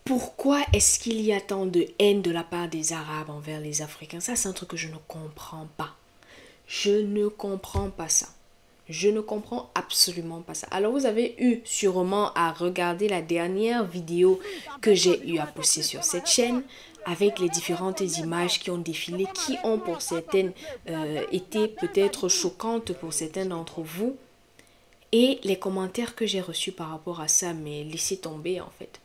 Pourquoi est-ce qu'il y a tant de haine de la part des Arabes envers les Africains? Ça, c'est un truc que je ne comprends pas. Je ne comprends pas ça. Je ne comprends absolument pas ça. Alors, vous avez eu sûrement à regarder la dernière vidéo que j'ai eu à poster sur cette chaîne avec les différentes images qui ont défilé, qui ont pour certaines été peut-être choquantes pour certains d'entre vous. Et les commentaires que j'ai reçus par rapport à ça, mais laissez tomber en fait.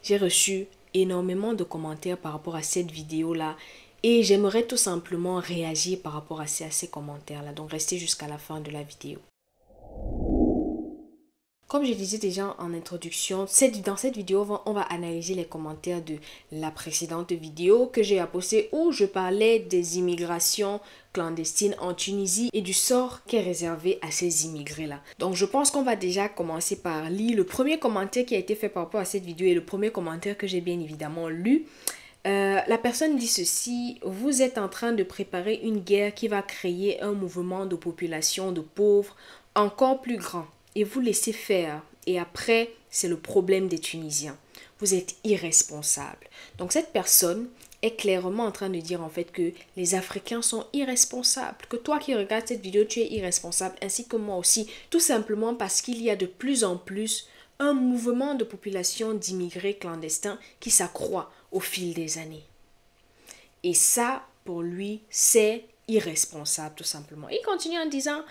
J'ai reçu énormément de commentaires par rapport à cette vidéo-là et j'aimerais tout simplement réagir par rapport à ces commentaires-là. Donc restez jusqu'à la fin de la vidéo. Comme je disais déjà en introduction, dans cette vidéo, on va analyser les commentaires de la précédente vidéo que j'ai postée où je parlais des immigrations clandestines en Tunisie et du sort qui est réservé à ces immigrés-là. Donc je pense qu'on va déjà commencer par lire le premier commentaire qui a été fait par rapport à cette vidéo et le premier commentaire que j'ai bien évidemment lu. La personne dit ceci: vous êtes en train de préparer une guerre qui va créer un mouvement de population de pauvres encore plus grand. Et vous laissez faire. Et après, c'est le problème des Tunisiens. Vous êtes irresponsable. Donc cette personne est clairement en train de dire en fait que les Africains sont irresponsables. Que toi qui regardes cette vidéo, tu es irresponsable, ainsi que moi aussi. Tout simplement parce qu'il y a de plus en plus un mouvement de population d'immigrés clandestins qui s'accroît au fil des années. Et ça, pour lui, c'est irresponsable tout simplement. Il continue en disant: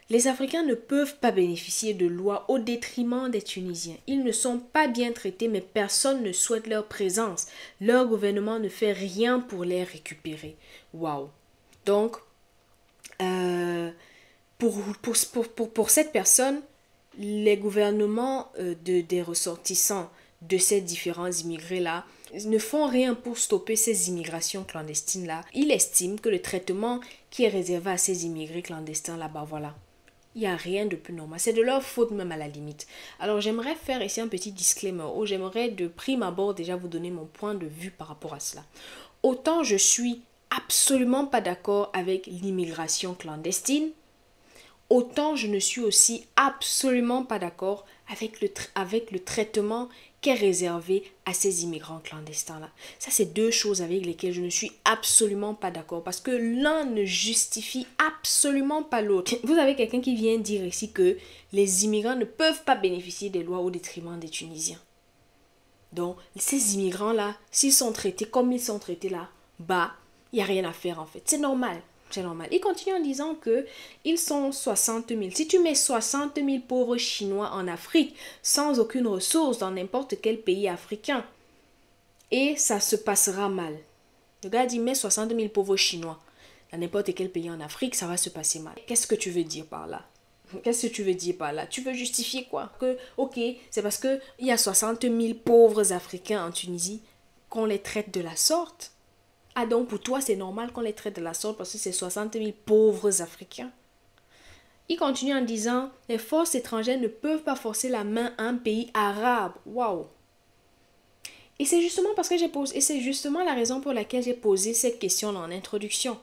les Africains ne peuvent pas bénéficier de lois au détriment des Tunisiens. Ils ne sont pas bien traités, mais personne ne souhaite leur présence. Leur gouvernement ne fait rien pour les récupérer. Waouh! Donc, pour cette personne, les gouvernements des ressortissants de ces différents immigrés-là ne font rien pour stopper ces immigrations clandestines-là. Il estime que le traitement qui est réservé à ces immigrés clandestins là-bas, voilà, il n'y a rien de plus normal. C'est de leur faute même à la limite. Alors j'aimerais faire ici un petit disclaimer où j'aimerais de prime abord déjà vous donner mon point de vue par rapport à cela. Autant je suis absolument pas d'accord avec l'immigration clandestine, autant je ne suis aussi absolument pas d'accord avec le traitement qui est réservé à ces immigrants clandestins-là. Ça, c'est deux choses avec lesquelles je ne suis absolument pas d'accord parce que l'un ne justifie absolument pas l'autre. Vous avez quelqu'un qui vient dire ici que les immigrants ne peuvent pas bénéficier des lois au détriment des Tunisiens. Donc, ces immigrants-là, s'ils sont traités comme ils sont traités là, bah, il n'y a rien à faire en fait. C'est normal. C'est normal. Il continue en disant que ils sont 60 000. Si tu mets 60 000 pauvres Chinois en Afrique, sans aucune ressource dans n'importe quel pays africain, et ça se passera mal. Le gars dit, mets 60 000 pauvres Chinois dans n'importe quel pays en Afrique, ça va se passer mal. Qu'est-ce que tu veux dire par là? Qu'est-ce que tu veux dire par là? Tu veux justifier quoi? Que, ok, c'est parce qu'il y a 60 000 pauvres Africains en Tunisie qu'on les traite de la sorte? Ah donc pour toi c'est normal qu'on les traite de la sorte parce que c'est 60 000 pauvres Africains. Il continue en disant: les forces étrangères ne peuvent pas forcer la main à un pays arabe. Waouh! Et c'est justement parce que j'ai posé, et c'est justement la raison pour laquelle j'ai posé cette question en introduction.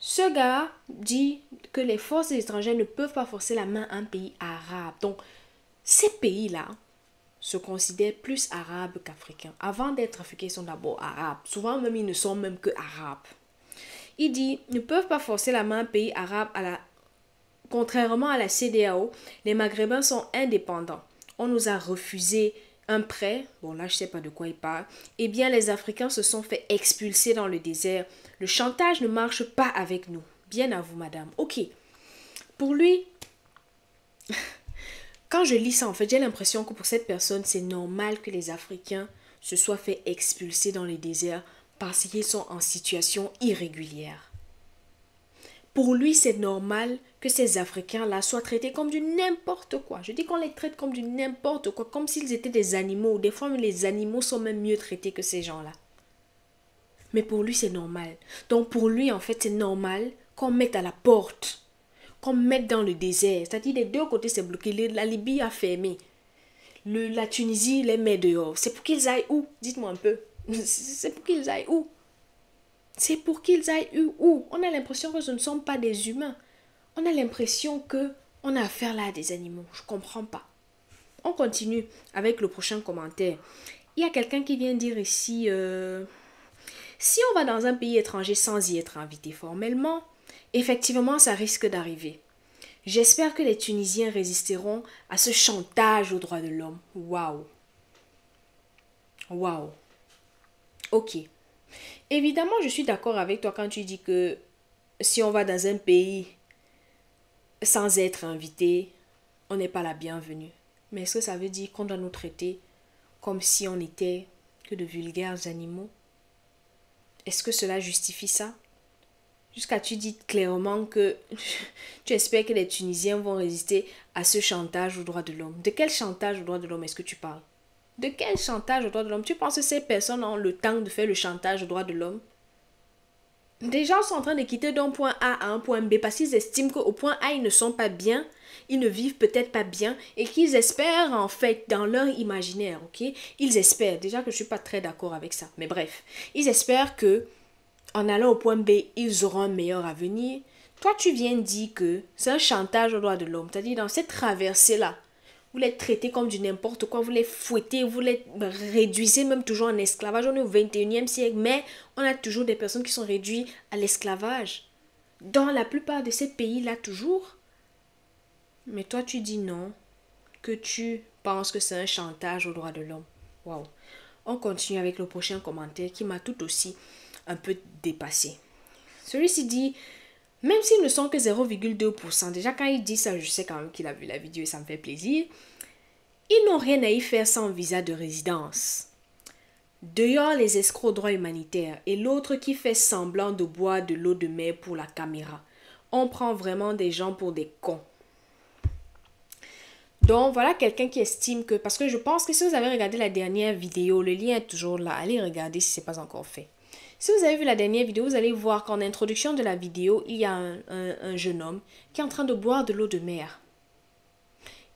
Ce gars dit que les forces étrangères ne peuvent pas forcer la main à un pays arabe. Donc ces pays-là se considèrent plus arabes qu'africains. Avant d'être africains, ils sont d'abord arabes. Souvent même, ils ne sont même que arabes. Il dit, ne peuvent pas forcer la main à un pays arabe contrairement à la CEDEAO, les Maghrébins sont indépendants. On nous a refusé un prêt. Bon, là, je ne sais pas de quoi il parle. Eh bien, les Africains se sont fait expulser dans le désert. Le chantage ne marche pas avec nous. Bien à vous, madame. Ok. Pour lui... Quand je lis ça, en fait, j'ai l'impression que pour cette personne, c'est normal que les Africains se soient fait expulser dans les déserts parce qu'ils sont en situation irrégulière. Pour lui, c'est normal que ces Africains-là soient traités comme du n'importe quoi. Je dis qu'on les traite comme du n'importe quoi, comme s'ils étaient des animaux. Des fois, les animaux sont même mieux traités que ces gens-là. Mais pour lui, c'est normal. Donc pour lui, en fait, c'est normal qu'on mette à la porte, qu'on mette dans le désert. C'est-à-dire, des deux côtés, c'est bloqué. La Libye a fermé. La Tunisie les met dehors. C'est pour qu'ils aillent où? Dites-moi un peu. C'est pour qu'ils aillent où? C'est pour qu'ils aillent où? On a l'impression que ce ne sont pas des humains. On a l'impression qu'on a affaire là à des animaux. Je ne comprends pas. On continue avec le prochain commentaire. il y a quelqu'un qui vient dire ici, si on va dans un pays étranger sans y être invité formellement, effectivement, ça risque d'arriver. J'espère que les Tunisiens résisteront à ce chantage aux droits de l'homme. Waouh. Waouh. Ok. Évidemment, je suis d'accord avec toi quand tu dis que si on va dans un pays sans être invité, on n'est pas la bienvenue. Mais est-ce que ça veut dire qu'on doit nous traiter comme si on n'était que de vulgaires animaux? Est-ce que cela justifie ça? Jusqu'à tu dis clairement que tu espères que les Tunisiens vont résister à ce chantage aux droits de l'homme. De quel chantage aux droits de l'homme est-ce que tu parles? De quel chantage aux droits de l'homme? Tu penses que ces personnes ont le temps de faire le chantage aux droits de l'homme? Des gens sont en train de quitter d'un point A à un point B parce qu'ils estiment qu'au point A, ils ne sont pas bien, ils ne vivent peut-être pas bien et qu'ils espèrent en fait dans leur imaginaire, ok? Ils espèrent, déjà que je ne suis pas très d'accord avec ça, mais bref, ils espèrent que en allant au point B, ils auront un meilleur avenir. Toi, tu viens dire que c'est un chantage aux droits de l'homme, c'est-à-dire dans cette traversée-là, vous les traitez comme du n'importe quoi, vous les fouettez, vous les réduisez même toujours en esclavage. On est au 21e siècle, mais on a toujours des personnes qui sont réduites à l'esclavage. Dans la plupart de ces pays-là, toujours. Mais toi, tu dis non, que tu penses que c'est un chantage aux droits de l'homme. Waouh. On continue avec le prochain commentaire qui m'a tout aussi un peu dépassé. Celui-ci dit, même s'ils ne sont que 0,2%, déjà quand il dit ça, je sais quand même qu'il a vu la vidéo et ça me fait plaisir. Ils n'ont rien à y faire sans visa de résidence. Dehors les escrocs droits humanitaires et l'autre qui fait semblant de boire de l'eau de mer pour la caméra. On prend vraiment des gens pour des cons. Donc voilà quelqu'un qui estime que, parce que je pense que si vous avez regardé la dernière vidéo, le lien est toujours là, allez regarder si ce n'est pas encore fait. Si vous avez vu la dernière vidéo, vous allez voir qu'en introduction de la vidéo, il y a un jeune homme qui est en train de boire de l'eau de mer.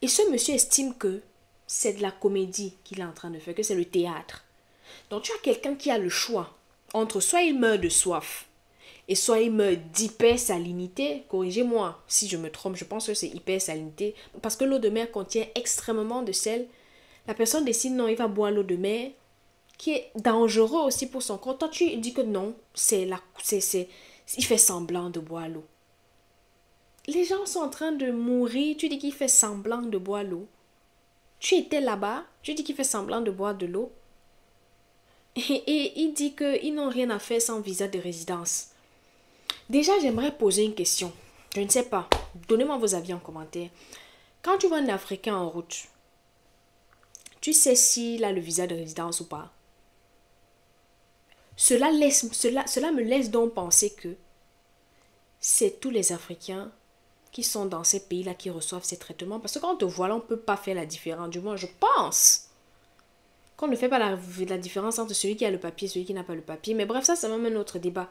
Et ce monsieur estime que c'est de la comédie qu'il est en train de faire, que c'est le théâtre. Donc tu as quelqu'un qui a le choix entre soit il meurt de soif et soit il meurt d'hypersalinité. Corrigez-moi si je me trompe, je pense que c'est hypersalinité. Parce que l'eau de mer contient extrêmement de sel. La personne décide non, il va boire l'eau de mer, qui est dangereux aussi pour son corps. Toi, tu dis que non, il fait semblant de boire l'eau. Les gens sont en train de mourir, tu dis qu'il fait semblant de boire l'eau. Tu étais là-bas, tu dis qu'il fait semblant de boire de l'eau. Et il dit qu'ils n'ont rien à faire sans visa de résidence. Déjà, j'aimerais poser une question. Je ne sais pas. Donnez-moi vos avis en commentaire. Quand tu vois un Africain en route, tu sais s'il a le visa de résidence ou pas. Cela me laisse donc penser que c'est tous les Africains qui sont dans ces pays-là qui reçoivent ces traitements. Parce que quand on te voit là, on ne peut pas faire la différence. Du moins, je pense qu'on ne fait pas la différence entre celui qui a le papier et celui qui n'a pas le papier. Mais bref, ça, c'est même un autre débat.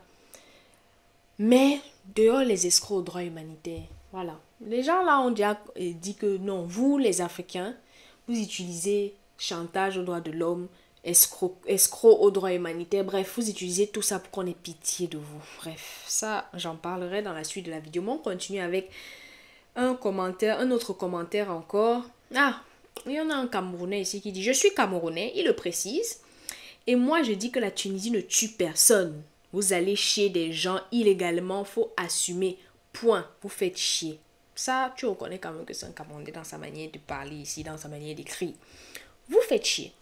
Mais dehors les escrocs aux droits humanitaires. Voilà. Les gens là ont déjà dit que non, vous les Africains, vous utilisez chantage aux droits de l'homme, escroc aux droits humanitaires. Bref, vous utilisez tout ça pour qu'on ait pitié de vous. Bref, ça, j'en parlerai dans la suite de la vidéo. Mais on continue avec un autre commentaire encore. Ah, il y en a un Camerounais ici qui dit « Je suis Camerounais », il le précise. Et moi, je dis que la Tunisie ne tue personne. Vous allez chier des gens illégalement, faut assumer. Point. Vous faites chier. Ça, tu reconnais quand même que c'est un Camerounais dans sa manière de parler ici, dans sa manière d'écrire. Vous faites chier.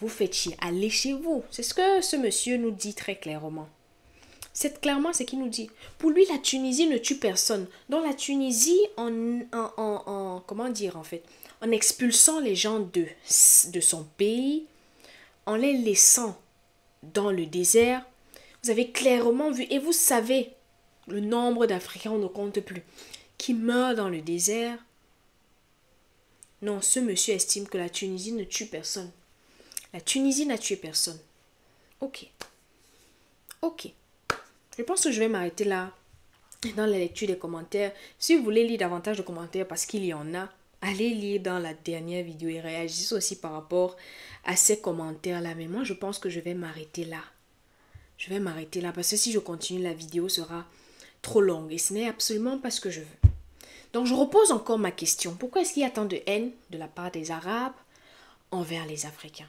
Vous faites chier. Allez chez vous. C'est ce que ce monsieur nous dit très clairement. C'est clairement ce qu'il nous dit. Pour lui, la Tunisie ne tue personne. Dans la Tunisie, comment dire en fait, en expulsant les gens de son pays, en les laissant dans le désert, vous avez clairement vu, et vous savez, le nombre d'Africains, on ne compte plus, qui meurent dans le désert. Non, ce monsieur estime que la Tunisie ne tue personne. La Tunisie n'a tué personne. Ok. Ok. Je pense que je vais m'arrêter là dans la lecture des commentaires. Si vous voulez lire davantage de commentaires, parce qu'il y en a, allez lire dans la dernière vidéo et réagissez aussi par rapport à ces commentaires-là. Mais moi, je pense que je vais m'arrêter là. Je vais m'arrêter là parce que si je continue, la vidéo sera trop longue et ce n'est absolument pas ce que je veux. Donc, je repose encore ma question. Pourquoi est-ce qu'il y a tant de haine de la part des Arabes envers les Africains?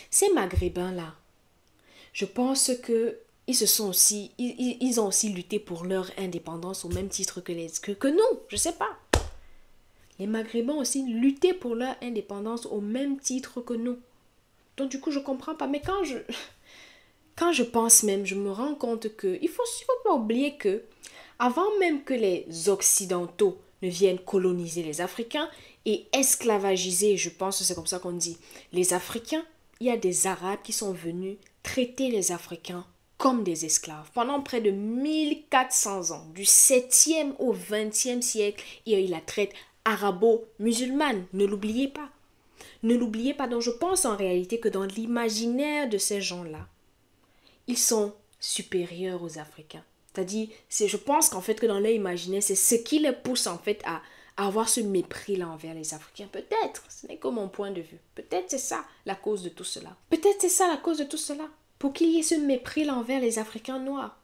Ces Maghrébins-là, je pense que ils ont aussi lutté pour leur indépendance au même titre que nous. Je sais pas. Les Maghrébins ont aussi lutté pour leur indépendance au même titre que nous. Donc du coup, je comprends pas. Mais quand je pense même, je me rends compte que il faut pas oublier que avant même que les Occidentaux ne viennent coloniser les Africains et esclavagiser, je pense que c'est comme ça qu'on dit, les Africains, il y a des Arabes qui sont venus traiter les Africains comme des esclaves. Pendant près de 1400 ans, du 7e au 20e siècle, il y a eu la traite arabo-musulmane. Ne l'oubliez pas. Ne l'oubliez pas. Donc je pense en réalité que dans l'imaginaire de ces gens-là, ils sont supérieurs aux Africains. C'est-à-dire, je pense qu'en fait que dans leur imaginaire, c'est ce qui les pousse en fait à avoir ce mépris-là envers les Africains. Peut-être, ce n'est que mon point de vue. Peut-être c'est ça la cause de tout cela. Peut-être c'est ça la cause de tout cela. Pour qu'il y ait ce mépris-là envers les Africains noirs.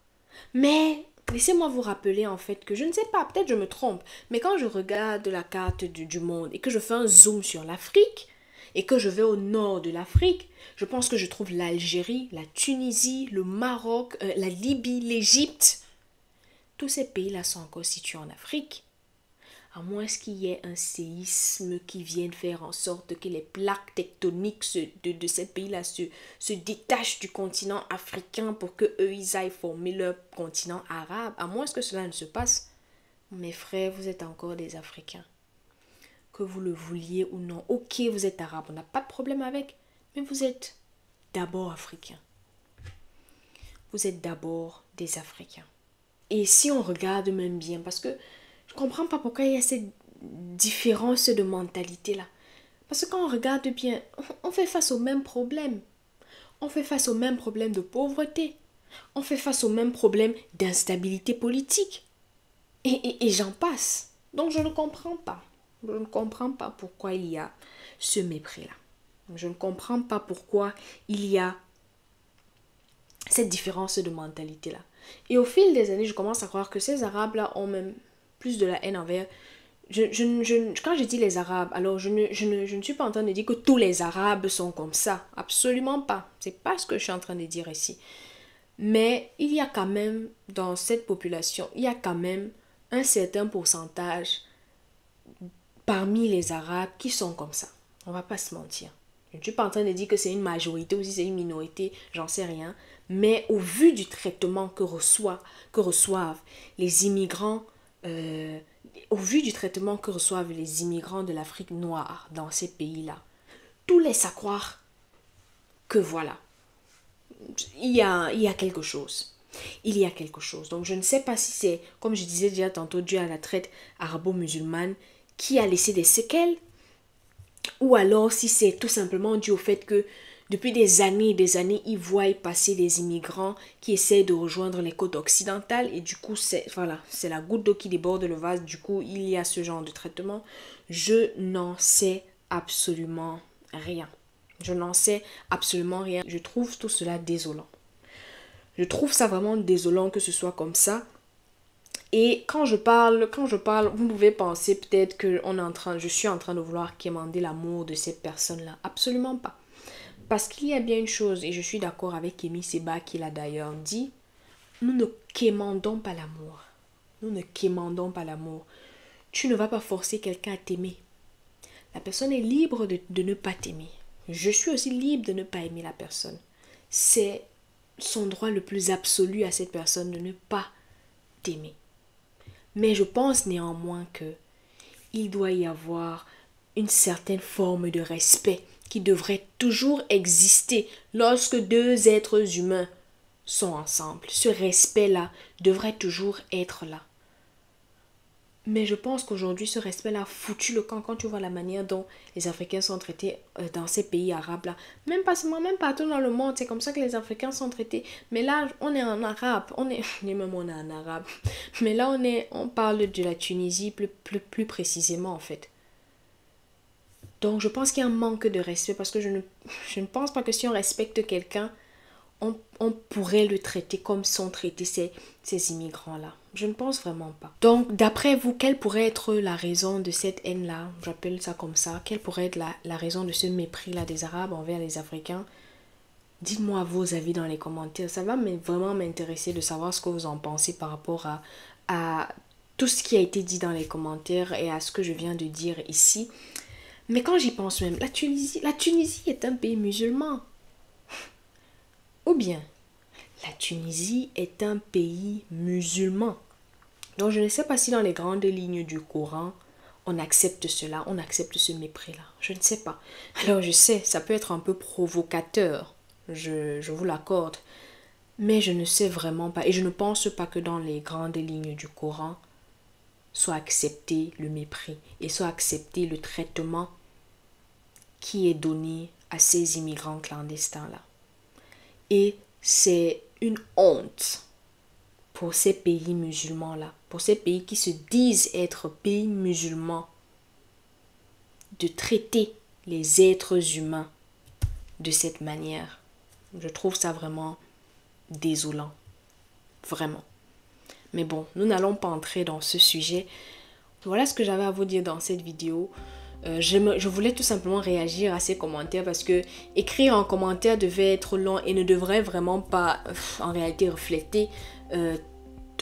Mais laissez-moi vous rappeler en fait que je ne sais pas, peut-être je me trompe, mais quand je regarde la carte du monde et que je fais un zoom sur l'Afrique et que je vais au nord de l'Afrique, je pense que je trouve l'Algérie, la Tunisie, le Maroc, la Libye, l'Égypte. Tous ces pays-là sont encore situés en Afrique. À moins qu'il y ait un séisme qui vienne faire en sorte que les plaques tectoniques de ces pays-là se détachent du continent africain pour qu'eux, ils aillent former leur continent arabe. À moins que cela ne se passe. Mes frères, vous êtes encore des Africains. Que vous le vouliez ou non. Ok, vous êtes arabe, on n'a pas de problème avec. Mais vous êtes d'abord africains. Vous êtes d'abord des Africains. Et si on regarde même bien, parce que je ne comprends pas pourquoi il y a cette différence de mentalité là. Parce que quand on regarde bien, on fait face aux mêmes problèmes. On fait face aux mêmes problèmes de pauvreté. On fait face aux mêmes problèmes d'instabilité politique. Et j'en passe. Donc je ne comprends pas. Je ne comprends pas pourquoi il y a ce mépris-là. Je ne comprends pas pourquoi il y a cette différence de mentalité-là. Et au fil des années, je commence à croire que ces Arabes-là ont même plus de la haine envers... quand je dis les Arabes, alors je ne suis pas en train de dire que tous les Arabes sont comme ça. Absolument pas. C'est pas ce que je suis en train de dire ici. Mais il y a quand même, dans cette population, il y a quand même un certain pourcentage parmi les Arabes qui sont comme ça. On va pas se mentir. Je ne suis pas en train de dire que c'est une majorité ou si c'est une minorité, j'en sais rien. Mais au vu du traitement que reçoivent les immigrants, au vu du traitement que reçoivent les immigrants de l'Afrique noire dans ces pays-là, tout laisse à croire que voilà, il y a quelque chose. Il y a quelque chose. Donc je ne sais pas si c'est, comme je disais déjà tantôt, dû à la traite arabo-musulmane qui a laissé des séquelles, ou alors si c'est tout simplement dû au fait que depuis des années et des années, ils voient passer des immigrants qui essaient de rejoindre les côtes occidentales et du coup, c'est la goutte d'eau qui déborde le vase. Du coup, il y a ce genre de traitement. Je n'en sais absolument rien. Je n'en sais absolument rien. Je trouve tout cela désolant. Je trouve ça vraiment désolant que ce soit comme ça. Et quand je parle, vous pouvez penser peut-être que je suis en train de vouloir quémander l'amour de cette personne-là. Absolument pas. Parce qu'il y a bien une chose, et je suis d'accord avec Kémy Seba qui l'a d'ailleurs dit, nous ne quémandons pas l'amour. Nous ne quémandons pas l'amour. Tu ne vas pas forcer quelqu'un à t'aimer. La personne est libre de ne pas t'aimer. Je suis aussi libre de ne pas aimer la personne. C'est son droit le plus absolu à cette personne de ne pas t'aimer. Mais je pense néanmoins que il doit y avoir une certaine forme de respect qui devrait toujours exister lorsque deux êtres humains sont ensemble. Ce respect-là devrait toujours être là. Mais je pense qu'aujourd'hui, ce respect-là a foutu le camp quand tu vois la manière dont les Africains sont traités dans ces pays arabes-là. Même partout dans le monde, c'est comme ça que les Africains sont traités. Mais là, on est en arabe. On est en arabe. Mais là, on parle de la Tunisie plus précisément, en fait. Donc, je pense qu'il y a un manque de respect parce que je ne pense pas que si on respecte quelqu'un, on pourrait le traiter comme sont traités ces immigrants-là. Je ne pense vraiment pas. Donc, d'après vous, quelle pourrait être la raison de cette haine-là? J'appelle ça comme ça. Quelle pourrait être la raison de ce mépris-là des Arabes envers les Africains? Dites-moi vos avis dans les commentaires. Ça va vraiment m'intéresser de savoir ce que vous en pensez par rapport à tout ce qui a été dit dans les commentaires et à ce que je viens de dire ici. Mais quand j'y pense même, la Tunisie est un pays musulman. Ou bien, la Tunisie est un pays musulman. Donc je ne sais pas si dans les grandes lignes du Coran, on accepte cela, on accepte ce mépris-là. Je ne sais pas. Alors je sais, ça peut être un peu provocateur, je vous l'accorde. Mais je ne sais vraiment pas, et je ne pense pas que dans les grandes lignes du Coran, soit accepté le mépris et soit accepté le traitement qui est donné à ces immigrants clandestins-là. Et c'est une honte pour ces pays musulmans-là, pour ces pays qui se disent être pays musulmans, de traiter les êtres humains de cette manière. Je trouve ça vraiment désolant. Vraiment. Mais bon, nous n'allons pas entrer dans ce sujet. Voilà ce que j'avais à vous dire dans cette vidéo. Je voulais tout simplement réagir à ces commentaires parce que écrire en commentaire devait être long et ne devrait vraiment pas en réalité refléter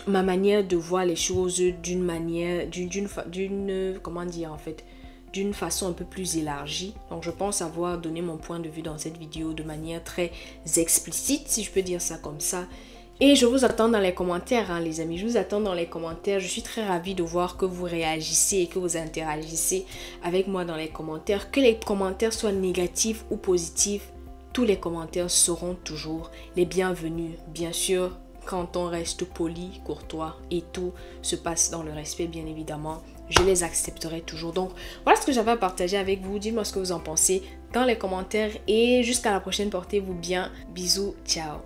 ma manière de voir les choses d'une façon un peu plus élargie. Donc je pense avoir donné mon point de vue dans cette vidéo de manière très explicite, si je peux dire ça comme ça. Et je vous attends dans les commentaires, hein, les amis. Je vous attends dans les commentaires. Je suis très ravie de voir que vous réagissez et que vous interagissez avec moi dans les commentaires. Que les commentaires soient négatifs ou positifs, tous les commentaires seront toujours les bienvenus. Bien sûr, quand on reste poli, courtois et tout se passe dans le respect, bien évidemment, je les accepterai toujours. Donc, voilà ce que j'avais à partager avec vous. Dites-moi ce que vous en pensez dans les commentaires. Et jusqu'à la prochaine, portez-vous bien. Bisous, ciao.